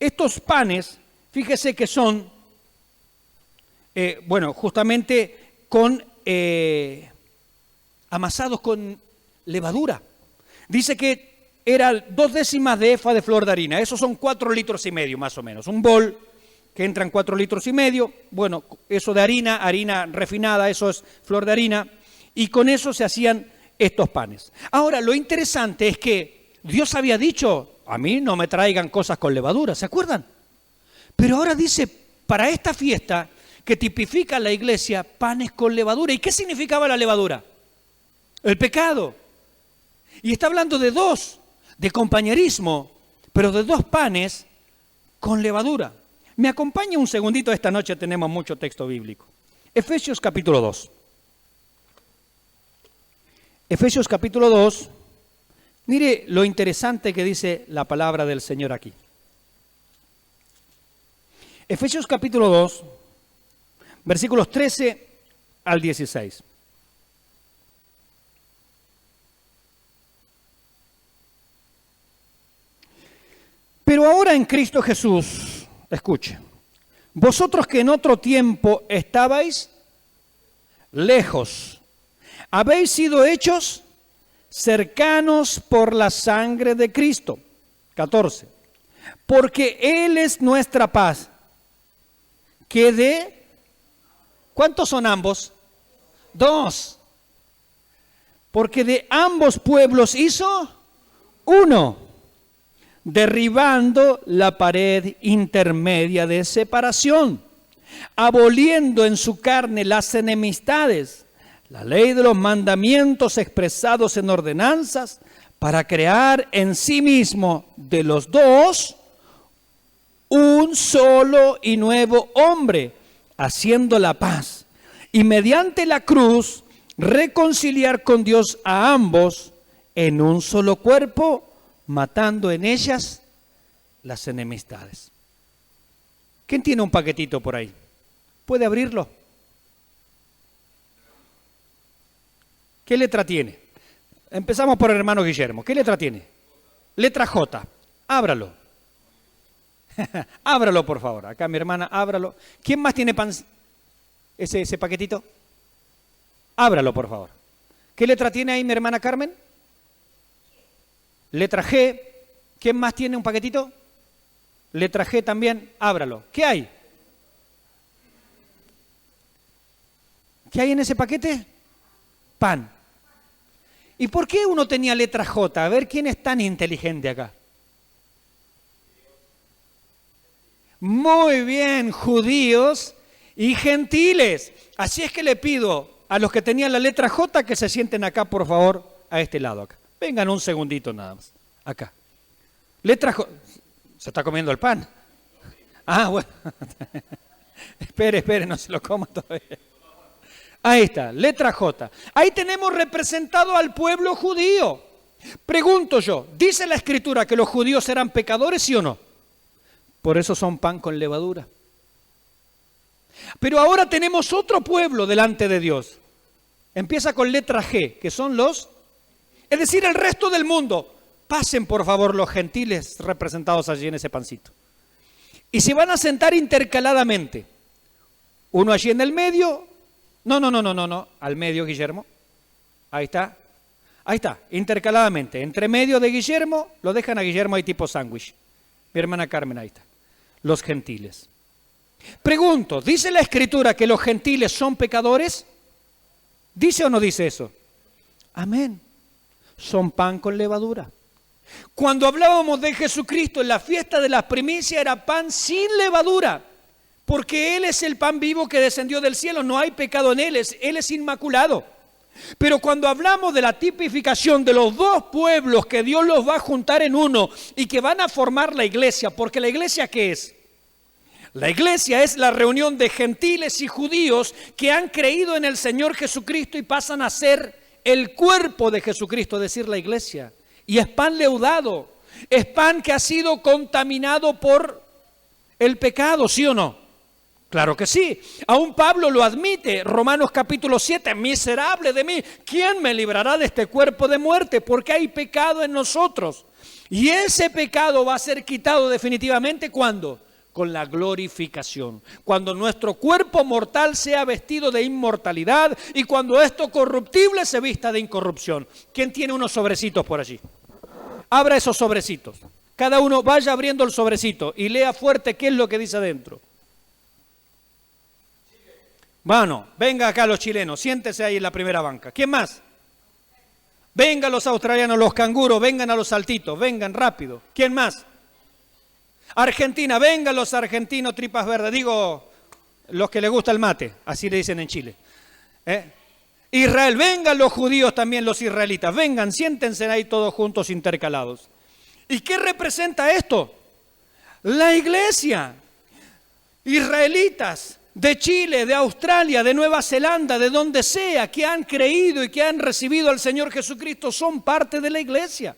S1: Estos panes, fíjese que son, justamente amasados con levadura. Dice que eran 2 décimas de efa de flor de harina, esos son 4,5 litros más o menos, un bol que entran 4,5 litros, bueno, eso de harina refinada, eso es flor de harina, y con eso se hacían estos panes. Ahora, lo interesante es que Dios había dicho, a mí no me traigan cosas con levadura, ¿se acuerdan? Pero ahora dice, para esta fiesta que tipifica la iglesia, panes con levadura. ¿Y qué significaba la levadura? El pecado. Y está hablando de 2, de compañerismo, pero de 2 panes con levadura. Me acompaña un segundito, esta noche tenemos mucho texto bíblico. Efesios capítulo 2. Efesios capítulo 2, mire lo interesante que dice la palabra del Señor aquí. Efesios capítulo 2, versículos 13 al 16. Pero ahora en Cristo Jesús, escuche, vosotros que en otro tiempo estabais lejos, habéis sido hechos cercanos por la sangre de Cristo. 14. Porque Él es nuestra paz. Que de, ¿cuántos son ambos? 2. Porque de ambos pueblos hizo uno, derribando la pared intermedia de separación, aboliendo en su carne las enemistades, la ley de los mandamientos expresados en ordenanzas, para crear en sí mismo de los dos un solo y nuevo hombre, haciendo la paz, y mediante la cruz reconciliar con Dios a ambos en un solo cuerpo, matando en ellas las enemistades. ¿Quién tiene un paquetito por ahí? ¿Puede abrirlo? ¿Qué letra tiene? Empezamos por el hermano Guillermo. ¿Qué letra tiene? Letra J. Ábralo. Ábralo, por favor. Acá mi hermana, ábralo. ¿Quién más tiene ese paquetito? Ábralo, por favor. ¿Qué letra tiene ahí mi hermana Carmen? Letra G. ¿Quién más tiene un paquetito? Letra G también. Ábralo. ¿Qué hay? ¿Qué hay en ese paquete? Pan. ¿Y por qué uno tenía letra J? A ver, ¿quién es tan inteligente acá? Muy bien, judíos y gentiles. Así es que le pido a los que tenían la letra J que se sienten acá, por favor, a este lado acá. Vengan un segundito nada más. Acá. Letra J. ¿Se está comiendo el pan? Ah, bueno. Espere, no se lo coma todavía. Ahí está, letra J. Ahí tenemos representado al pueblo judío. Pregunto yo, ¿dice la Escritura que los judíos eran pecadores, sí o no? Por eso son pan con levadura. Pero ahora tenemos otro pueblo delante de Dios. Empieza con letra G, que son los, es decir, el resto del mundo. Pasen, por favor, los gentiles representados allí en ese pancito. Y se van a sentar intercaladamente. Uno allí en el medio. No. Al medio, Guillermo. Ahí está, intercaladamente. Entre medio de Guillermo, lo dejan a Guillermo ahí tipo sándwich. Mi hermana Carmen, ahí está. Los gentiles. Pregunto, ¿dice la Escritura que los gentiles son pecadores? ¿Dice o no dice eso? Amén. Son pan con levadura. Cuando hablábamos de Jesucristo en la fiesta de las primicias, era pan sin levadura. Porque Él es el pan vivo que descendió del cielo, no hay pecado en Él es inmaculado. Pero cuando hablamos de la tipificación de los dos pueblos que Dios los va a juntar en uno y que van a formar la iglesia, porque la iglesia ¿qué es? La iglesia es la reunión de gentiles y judíos que han creído en el Señor Jesucristo y pasan a ser el cuerpo de Jesucristo, es decir, la iglesia. Y es pan leudado, es pan que ha sido contaminado por el pecado, ¿sí o no? Claro que sí, aún Pablo lo admite, Romanos capítulo 7, miserable de mí, ¿quién me librará de este cuerpo de muerte? Porque hay pecado en nosotros. Y ese pecado va a ser quitado definitivamente, ¿cuándo? Con la glorificación, cuando nuestro cuerpo mortal sea vestido de inmortalidad y cuando esto corruptible se vista de incorrupción. ¿Quién tiene unos sobrecitos por allí? Abra esos sobrecitos, cada uno vaya abriendo el sobrecito y lea fuerte qué es lo que dice adentro. Bueno, venga acá los chilenos, siéntese ahí en la primera banca. ¿Quién más? Vengan los australianos, los canguros, vengan a los saltitos, vengan rápido. ¿Quién más? Argentina, vengan los argentinos tripas verdes, digo, los que les gusta el mate, así le dicen en Chile. Israel, vengan los judíos también, los israelitas, vengan, siéntense ahí todos juntos intercalados. ¿Y qué representa esto? La iglesia. israelitas de Chile, de Australia, de Nueva Zelanda, de donde sea, que han creído y que han recibido al Señor Jesucristo, son parte de la iglesia.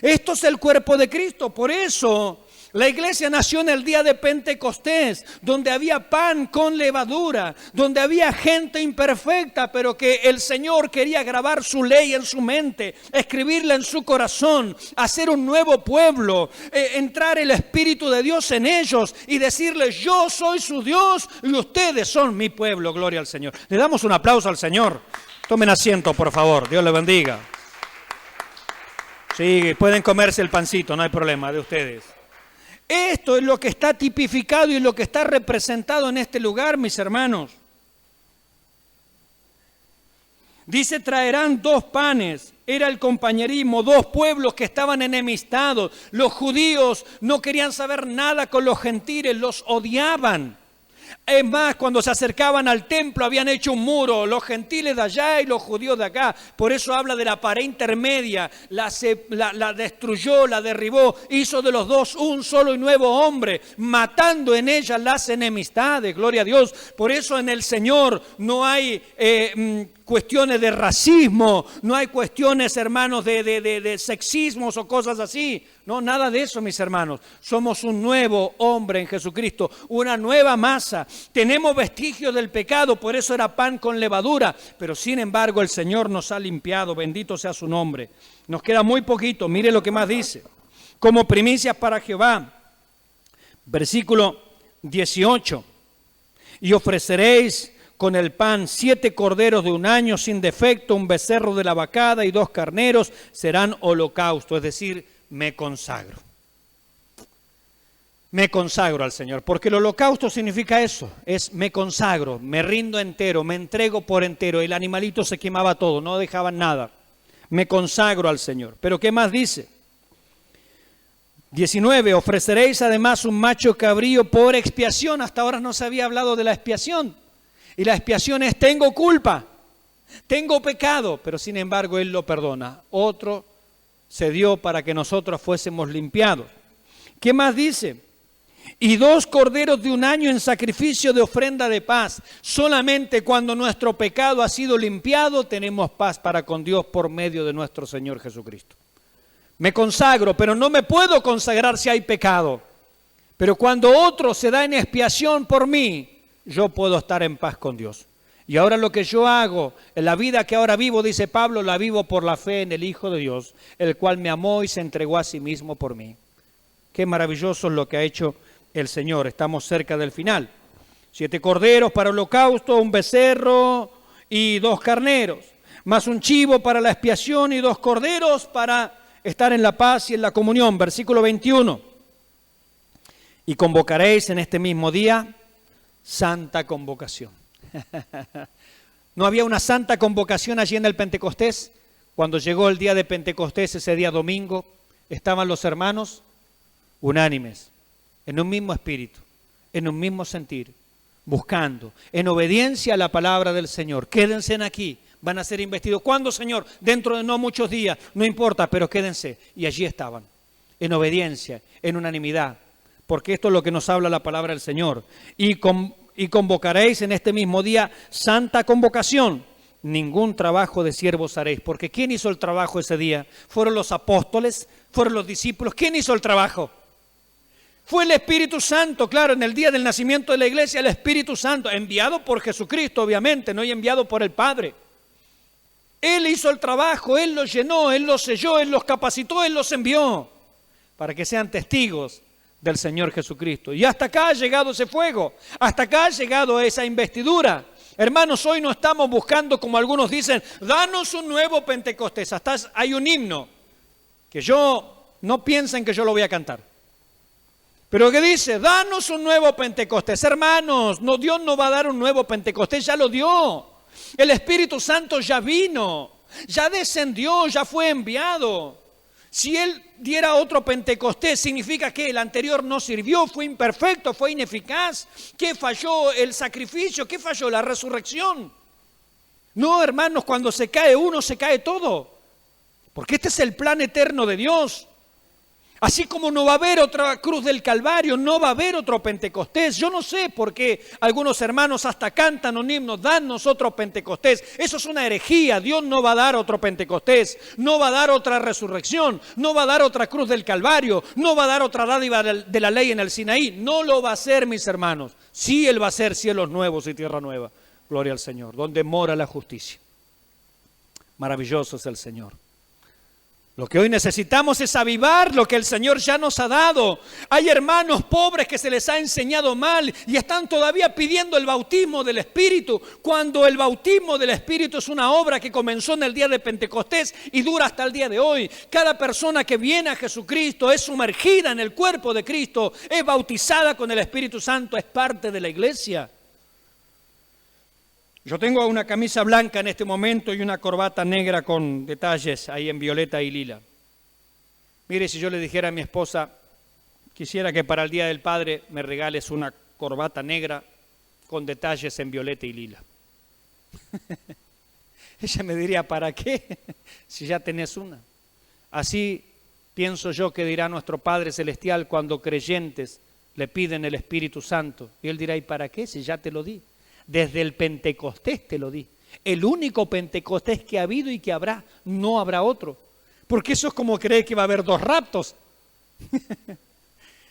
S1: Esto es el cuerpo de Cristo. Por eso la iglesia nació en el día de Pentecostés, donde había pan con levadura, donde había gente imperfecta, pero que el Señor quería grabar su ley en su mente, escribirla en su corazón, hacer un nuevo pueblo, entrar el Espíritu de Dios en ellos y decirles: yo soy su Dios y ustedes son mi pueblo. Gloria al Señor. Le damos un aplauso al Señor. Tomen asiento, por favor. Dios les bendiga. Sí, pueden comerse el pancito, no hay problema, de ustedes. Esto es lo que está tipificado y lo que está representado en este lugar, mis hermanos. Dice: traerán 2 panes. Era el compañerismo, 2 pueblos que estaban enemistados. Los judíos no querían saber nada con los gentiles, los odiaban. Es más, cuando se acercaban al templo habían hecho un muro, los gentiles de allá y los judíos de acá. Por eso habla de la pared intermedia, la destruyó, la derribó, hizo de los dos un solo y nuevo hombre, matando en ella las enemistades, gloria a Dios. Por eso en el Señor no hay cuestiones de racismo, no hay cuestiones, hermanos, de sexismos o cosas así. No, nada de eso, mis hermanos. Somos un nuevo hombre en Jesucristo, una nueva masa. Tenemos vestigios del pecado, por eso era pan con levadura. Pero sin embargo el Señor nos ha limpiado, bendito sea su nombre. Nos queda muy poquito, mire lo que más dice. Como primicias para Jehová, versículo 18. Y ofreceréis con el pan 7 corderos de 1 año sin defecto, un becerro de la vacada y 2 carneros, serán holocausto, es decir, me consagro. Me consagro al Señor, porque el holocausto significa eso, es me consagro, me rindo entero, me entrego por entero. El animalito se quemaba todo, no dejaban nada. Me consagro al Señor. Pero ¿qué más dice? 19, ofreceréis además un macho cabrío por expiación. Hasta ahora no se había hablado de la expiación. Y la expiación es: tengo culpa, tengo pecado, pero sin embargo Él lo perdona. Otro se dio para que nosotros fuésemos limpiados. ¿Qué más dice? Y 2 corderos de 1 año en sacrificio de ofrenda de paz. Solamente cuando nuestro pecado ha sido limpiado tenemos paz para con Dios por medio de nuestro Señor Jesucristo. Me consagro, pero no me puedo consagrar si hay pecado. Pero cuando otro se da en expiación por mí, yo puedo estar en paz con Dios. Y ahora lo que yo hago, en la vida que ahora vivo, dice Pablo, la vivo por la fe en el Hijo de Dios, el cual me amó y se entregó a sí mismo por mí. Qué maravilloso es lo que ha hecho el Señor. Estamos cerca del final. 7 corderos para holocausto, un becerro y 2 carneros, más un chivo para la expiación y 2 corderos para estar en la paz y en la comunión. Versículo 21. Y convocaréis en este mismo día santa convocación. ¿No había una santa convocación allí en el Pentecostés? Cuando llegó el día de Pentecostés, ese día domingo, estaban los hermanos unánimes, en un mismo espíritu, en un mismo sentir, buscando, en obediencia a la palabra del Señor. Quédense aquí, van a ser investidos. ¿Cuándo, Señor? Dentro de no muchos días, no importa, pero quédense. Y allí estaban, en obediencia, en unanimidad, porque esto es lo que nos habla la palabra del Señor. Y convocaréis en este mismo día santa convocación. Ningún trabajo de siervos haréis. Porque ¿quién hizo el trabajo ese día? ¿Fueron los apóstoles? ¿Fueron los discípulos? ¿Quién hizo el trabajo? Fue el Espíritu Santo, claro, en el día del nacimiento de la iglesia, el Espíritu Santo, enviado por Jesucristo, obviamente, no enviado por el Padre. Él hizo el trabajo, Él los llenó, Él los selló, Él los capacitó, Él los envió, para que sean testigos del Señor Jesucristo. Y hasta acá ha llegado ese fuego, hasta acá ha llegado esa investidura. Hermanos, hoy no estamos buscando, como algunos dicen, danos un nuevo Pentecostés. Hasta hay un himno que no piensen que yo lo voy a cantar. Pero que dice, danos un nuevo Pentecostés. Hermanos, no, Dios no va a dar un nuevo Pentecostés, ya lo dio. El Espíritu Santo ya vino, ya descendió, ya fue enviado. Si Él diera otro Pentecostés, significa que el anterior no sirvió, fue imperfecto, fue ineficaz. ¿Qué falló el sacrificio? ¿Qué falló la resurrección? No, hermanos, cuando se cae uno, se cae todo. Porque este es el plan eterno de Dios. Así como no va a haber otra cruz del Calvario, no va a haber otro Pentecostés. Yo no sé por qué algunos hermanos hasta cantan un himno, danos otro Pentecostés. Eso es una herejía. Dios no va a dar otro Pentecostés, no va a dar otra resurrección, no va a dar otra cruz del Calvario, no va a dar otra dádiva de la ley en el Sinaí. No lo va a hacer, mis hermanos. Sí, Él va a hacer cielos nuevos y tierra nueva. Gloria al Señor, donde mora la justicia. Maravilloso es el Señor. Lo que hoy necesitamos es avivar lo que el Señor ya nos ha dado. Hay hermanos pobres que se les ha enseñado mal y están todavía pidiendo el bautismo del Espíritu, cuando el bautismo del Espíritu es una obra que comenzó en el día de Pentecostés y dura hasta el día de hoy. Cada persona que viene a Jesucristo es sumergida en el cuerpo de Cristo, es bautizada con el Espíritu Santo, es parte de la iglesia. Yo tengo una camisa blanca en este momento y una corbata negra con detalles ahí en violeta y lila. Mire, si yo le dijera a mi esposa, quisiera que para el Día del Padre me regales una corbata negra con detalles en violeta y lila. Ella me diría, ¿para qué? Si ya tenés una. Así pienso yo que dirá nuestro Padre Celestial cuando creyentes le piden el Espíritu Santo. Y Él dirá, ¿y para qué? Si ya te lo di. Desde el Pentecostés te lo di. El único Pentecostés que ha habido y que habrá, no habrá otro. Porque eso es como creer que va a haber dos raptos.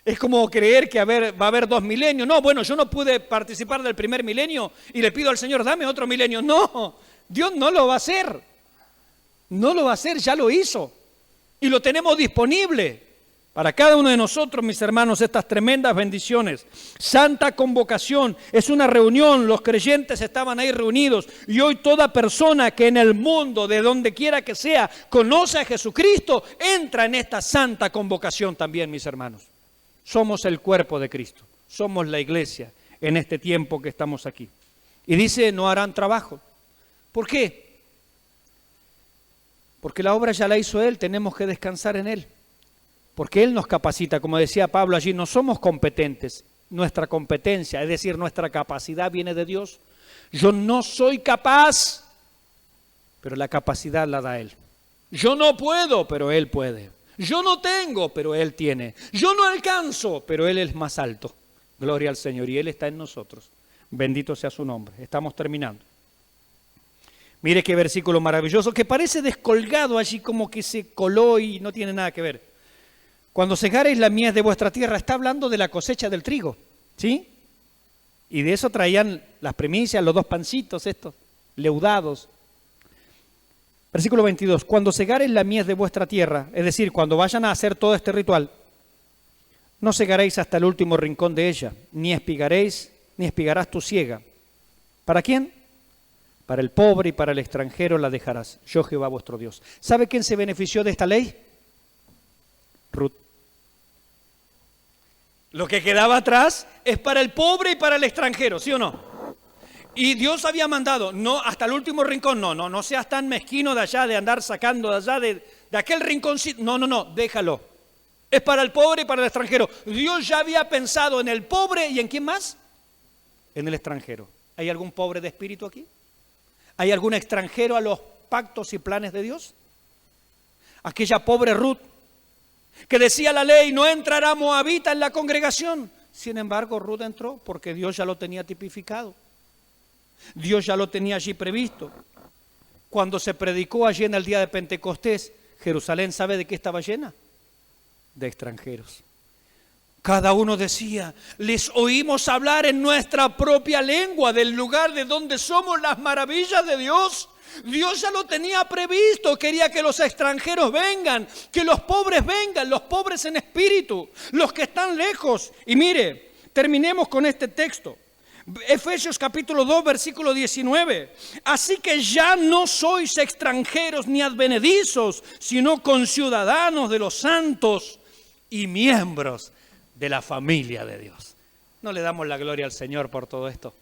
S1: Es como creer que va a haber 2 milenios. No, bueno, yo no pude participar del primer milenio y le pido al Señor, dame otro milenio. No, Dios no lo va a hacer. No lo va a hacer, ya lo hizo. Y lo tenemos disponible. Para cada uno de nosotros, mis hermanos, estas tremendas bendiciones. Santa convocación, es una reunión, los creyentes estaban ahí reunidos y hoy toda persona que en el mundo, de donde quiera que sea, conoce a Jesucristo, entra en esta santa convocación también, mis hermanos. Somos el cuerpo de Cristo, somos la iglesia en este tiempo que estamos aquí. Y dice, no harán trabajo. ¿Por qué? Porque la obra ya la hizo Él, tenemos que descansar en Él. Porque Él nos capacita, como decía Pablo allí, no somos competentes. Nuestra competencia, es decir, nuestra capacidad viene de Dios. Yo no soy capaz, pero la capacidad la da Él. Yo no puedo, pero Él puede. Yo no tengo, pero Él tiene. Yo no alcanzo, pero Él es más alto. Gloria al Señor, y Él está en nosotros. Bendito sea su nombre. Estamos terminando. Mire qué versículo maravilloso, que parece descolgado allí, como que se coló y no tiene nada que ver. Cuando segareis la mies de vuestra tierra, está hablando de la cosecha del trigo, ¿sí? Y de eso traían las primicias, los 2 pancitos estos, leudados. Versículo 22, cuando segareis la mies de vuestra tierra, es decir, cuando vayan a hacer todo este ritual, no segaréis hasta el último rincón de ella, ni espigarás tu siega. ¿Para quién? Para el pobre y para el extranjero la dejarás, yo Jehová vuestro Dios. ¿Sabe quién se benefició de esta ley? Ruth. Lo que quedaba atrás es para el pobre y para el extranjero, ¿sí o no? Y Dios había mandado, no, hasta el último rincón, no seas tan mezquino de allá, de andar sacando de allá, de aquel rinconcito, no, déjalo. Es para el pobre y para el extranjero. Dios ya había pensado en el pobre y ¿en quién más? En el extranjero. ¿Hay algún pobre de espíritu aquí? ¿Hay algún extranjero a los pactos y planes de Dios? Aquella pobre Ruth, que decía la ley, no entrará moabita en la congregación. Sin embargo, Ruth entró porque Dios ya lo tenía tipificado. Dios ya lo tenía allí previsto. Cuando se predicó allí en el día de Pentecostés, Jerusalén, ¿sabe de qué estaba llena? De extranjeros. Cada uno decía, les oímos hablar en nuestra propia lengua del lugar de donde somos las maravillas de Dios. Dios ya lo tenía previsto, quería que los extranjeros vengan, que los pobres vengan, los pobres en espíritu, los que están lejos. Y mire, terminemos con este texto. Efesios capítulo 2, versículo 19. Así que ya no sois extranjeros ni advenedizos, sino conciudadanos de los santos y miembros de la familia de Dios. ¿No le damos la gloria al Señor por todo esto?